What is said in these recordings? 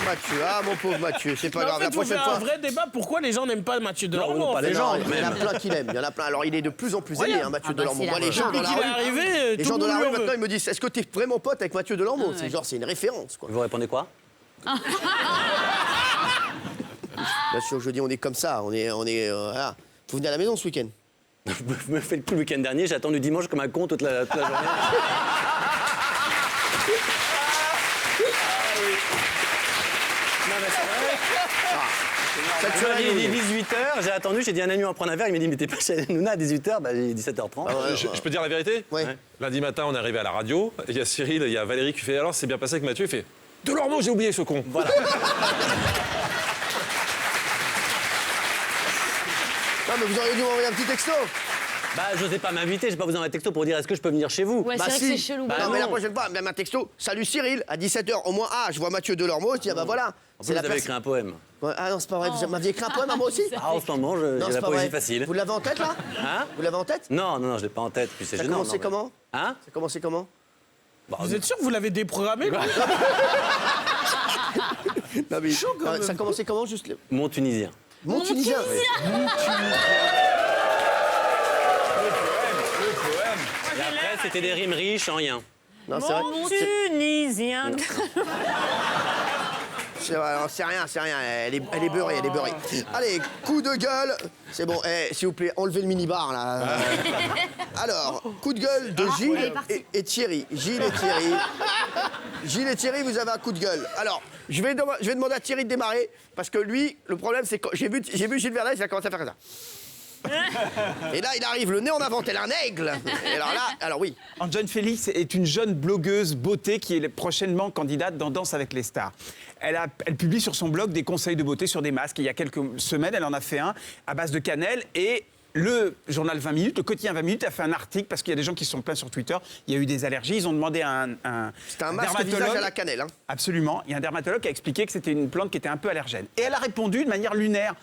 Mathieu. Ah, mon pauvre Mathieu, c'est pas Mais grave. en fait, La faut prochaine faire fois. un vrai débat. Pourquoi les gens n'aiment pas Mathieu Delormeau? pas les Non, gens, il y en a plein qui l'aiment. Il y en a plein. Alors, il est de plus en plus aimé, hein, Mathieu Delormeau. Moi, les gens dans Depuis la qu'il est rue. arrivé, Les tout gens le dans la monde rue lui en maintenant veut. ils me disent est-ce que t'es vraiment pote avec Mathieu Delormeau? C'est genre c'est une référence quoi. Vous répondez quoi? Bien sûr je dis on est comme ça, on est voilà. Vous venez à la maison ce week-end? Je me fais le coup le week-end dernier, j'ai attendu dimanche comme un con toute la journée. Ça te Il m'a fait dit 18h, j'ai attendu, j'ai dit à un ami on va prendre un verre, il m'a dit mais t'es pas chez Nouna à 18h, bah j'ai dit 17h30. Je peux dire la vérité? Ouais. Lundi matin, on est arrivé à la radio, et il y a Cyril, il y a Valérie qui fait alors c'est bien passé avec Mathieu, il fait Delormeau, j'ai oublié ce con. Voilà. Non mais vous auriez dû m'envoyer un petit texto. Bah j'osais pas m'inviter, j'ai pas vous envoyer un texto pour dire est-ce que je peux venir chez vous. Ouais, c'est vrai que c'est chelou. Bah, non mais la non. prochaine fois même un texto. Salut Cyril à 17h au moins je vois Mathieu Delormeau, je dis ah bah voilà. En plus, vous avez écrit un poème. Ouais, ah non c'est pas vrai, vous m'aviez écrit un poème à moi aussi? Ah en ce moment, Non j'ai c'est la pas poésie vrai. facile. Vous l'avez en tête là? Hein? Vous l'avez en tête? Non, je l'ai pas en tête, puis c'est Ça a gênant. commencé non, comment? Hein? Ça a commencé comment? Vous êtes sûr que vous l'avez déprogrammé là? Non mais quand même. ça a commencé comment juste Mon Tunisien. Mon Tunisien. Et après, c'était des rimes riches en rien. Non c'est vrai. Tunisien. C'est vrai, alors, c'est rien, elle est beurrée, elle est beurrée. Allez, coup de gueule. C'est bon, s'il vous plaît, enlevez le minibar là. Alors, coup de gueule de Gilles et Thierry. Gilles et Thierry, vous avez un coup de gueule. Alors, je vais demander à Thierry de démarrer, parce que lui, le problème, c'est que j'ai vu Gilles Verdez, il a commencé à faire ça. Et là, il arrive, le nez en avant, tel un aigle. Et alors oui. Anne Félix est une jeune blogueuse beauté qui est prochainement candidate dans Danse avec les stars. Elle publie sur son blog des conseils de beauté sur des masques. Il y a quelques semaines, elle en a fait un à base de cannelle et le journal 20 minutes, le quotidien 20 minutes a fait un article parce qu'il y a des gens qui se sont plaints sur Twitter. Il y a eu des allergies. Ils ont demandé à un C'est un masque visage à la cannelle. Hein. Absolument. Il y a un dermatologue qui a expliqué que c'était une plante qui était un peu allergène. Et elle a répondu de manière lunaire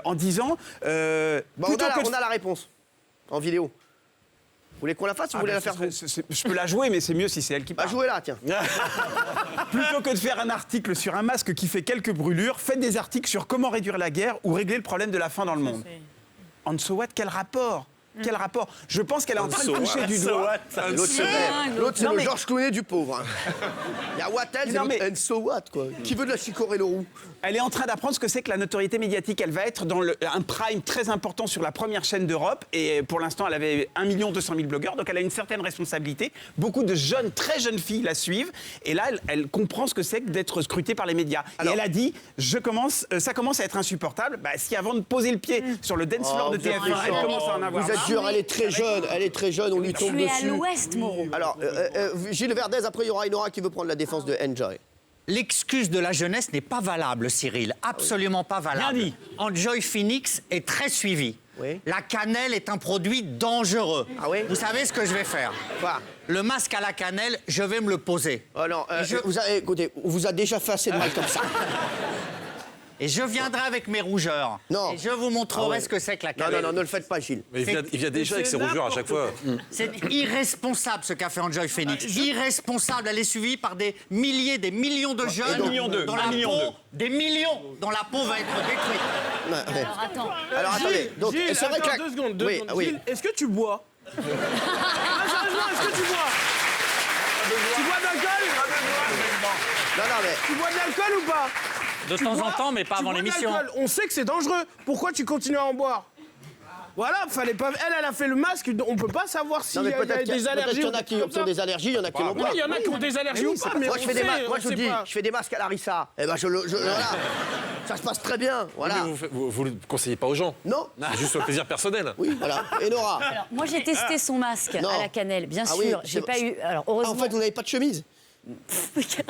en disant... Bon, on a la réponse en vidéo. Vous voulez qu'on la fasse ou vous voulez la faire vous? Je peux la jouer, mais c'est mieux si c'est elle qui Bah parle. jouez là, tiens. Plutôt que de faire un article sur un masque qui fait quelques brûlures, faites des articles sur comment réduire la guerre ou régler le problème de la faim dans le monde. And so what, quel rapport? Quel rapport? Je pense qu'elle est en train de toucher du doigt. L'autre, c'est Non, le mais- Georges Clooney du pauvre. Hein. Il y a Wattel, c'est Non, mais- and so what, quoi. Qui veut de la chicorée le roux? Elle est en train d'apprendre ce que c'est que la notoriété médiatique. Elle va être dans un prime très important sur la première chaîne d'Europe. Et pour l'instant, elle avait 1 200 000 blogueurs. Donc elle a une certaine responsabilité. Beaucoup de jeunes, très jeunes filles la suivent. Et là, elle comprend ce que c'est que d'être scrutée par les médias. Alors- et elle a dit, ça commence à être insupportable. Bah, si avant de poser le pied sur le dance floor de vous êtes TF1, elle méchant. commence à en avoir Vous êtes marre. dur, elle est très jeune, on lui tombe Tu es à dessus. l'ouest, Moreau. Alors, Gilles Verdez, après, il y aura Inora qui veut prendre la défense de Enjoy. L'excuse de la jeunesse n'est pas valable, Cyril. Absolument pas valable. Bien dit. Enjoy Phoenix est très suivi. Oui. La cannelle est un produit dangereux. Ah oui? Vous savez ce que je vais faire? Quoi? Le masque à la cannelle, je vais me le poser. Oh non, je- écoutez, on vous a déjà fait assez de mal comme ça. Et je viendrai avec mes rougeurs. Non. Et je vous montrerai Ah ouais. ce que c'est que la Non, cannelle. ne le faites pas, Gilles. Mais il vient déjà avec ses rougeurs à chaque fois. C'est irresponsable ce qu'a fait Enjoy Phoenix. Irresponsable. Elle est suivie par des milliers, des millions de jeunes. Un million deux, Dans un la million peau, deux. des millions dont la peau va être détruite. Ouais. Alors attends. Alors, attendez. Gilles, Donc, Gilles, c'est vrai que attends, la- 2 secondes. Oui, oui. Gilles, est-ce que tu bois? Ah, sérieusement, est-ce que tu bois? Tu bois de l'alcool? Non, mais... Tu bois de l'alcool ou pas? De Tu temps bois? en temps, mais pas Tu avant bois de l'émission. l'alcool. On sait que c'est dangereux. Pourquoi tu continues à en boire? Voilà, fallait pas. Elle a fait le masque. On peut pas savoir s'il Non, y mais a peut-être des allergies. qu'il y en a qui ont des allergies, il y en a qui n'ont Oui, pas. il y en a qui ont des allergies ou pas, mais Moi, on je fais des sait, masques. Moi, on je vous sait dis, pas. je fais des masques à Larissa. Eh ben, voilà. Ça se passe très bien. Voilà. Mais vous le conseillez pas aux gens. Non. C'est juste un plaisir personnel. Oui, voilà. Et Nora. Alors, moi, j'ai testé son masque Non. à la cannelle, bien Ah sûr. oui, J'ai c'est- pas eu. Alors, Ah, heureusement. en fait, vous n'avez pas de chemise.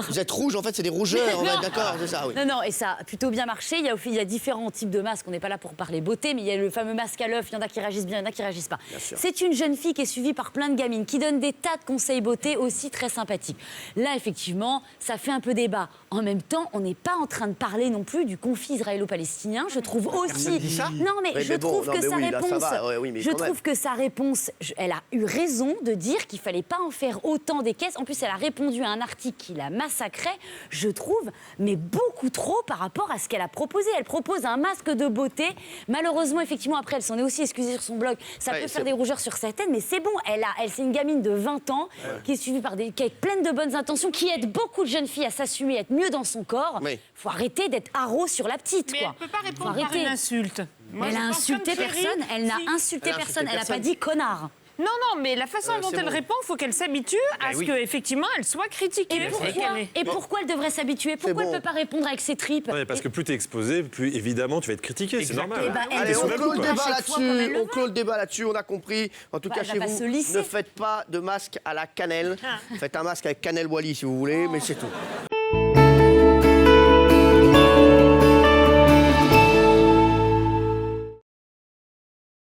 Vous êtes rouge, en fait, c'est des rougeurs. On va être d'accord, c'est ça, oui. Non, non, et ça a plutôt bien marché. Il y a différents types de masques. On n'est pas là pour parler beauté, mais il y a le fameux masque à l'œuf. Il y en a qui réagissent bien, il y en a qui réagissent pas. sûr. C'est une jeune fille qui est suivie par plein de gamines, qui donne des tas de conseils beauté aussi très sympathiques. Là, effectivement, ça fait un peu débat. En même temps, on n'est pas en train de parler non plus du conflit israélo-palestinien. Je trouve aussi. dit ça Non, mais Oui, je mais bon, trouve non, que mais sa oui, là, ça réponse. va, ouais, oui, mais je quand même. trouve que sa réponse, elle a eu raison de dire qu'il fallait pas en faire autant des caisses. En plus, elle a répondu à un article qui la massacrait, je trouve, mais beaucoup trop par rapport à ce qu'elle a proposé. Elle propose un masque de beauté. Malheureusement, effectivement, après, elle s'en est aussi excusée sur son blog. Ça peut faire des rougeurs sur certaines, mais c'est bon. C'est une gamine de 20 ans qui est suivie par qui est pleine de bonnes intentions, qui aide beaucoup de jeunes filles à s'assumer, à être mieux dans son corps. Oui. Faut arrêter d'être haro sur la petite, Mais quoi. elle peut pas répondre Faut par arrêter. une insulte. Moi, Elle je a pense insulté comme Thierry. personne. Elle n'a Si. insulté Elle a personne. insulté Elle n'a pas personne. dit connard. Non, mais la façon dont c'est elle bon. répond, il faut qu'elle s'habitue à ce qu'effectivement, elle soit critiquée. Et pourquoi elle devrait s'habituer? Pourquoi elle bon. ne peut pas répondre avec ses tripes? Non, mais parce que plus t'es exposé, plus évidemment tu vas être critiqué, c'est normal. Eh ben, elle Allez, se on fait clôt le à débat chaque fois comme elle là-dessus. le On veut. clôt le débat là-dessus, on a compris. En tout Bah, cas, elle va chez pas vous, se lisser. ne faites pas de masque à la cannelle. Faites un masque avec cannelle Wally si vous voulez, mais c'est tout.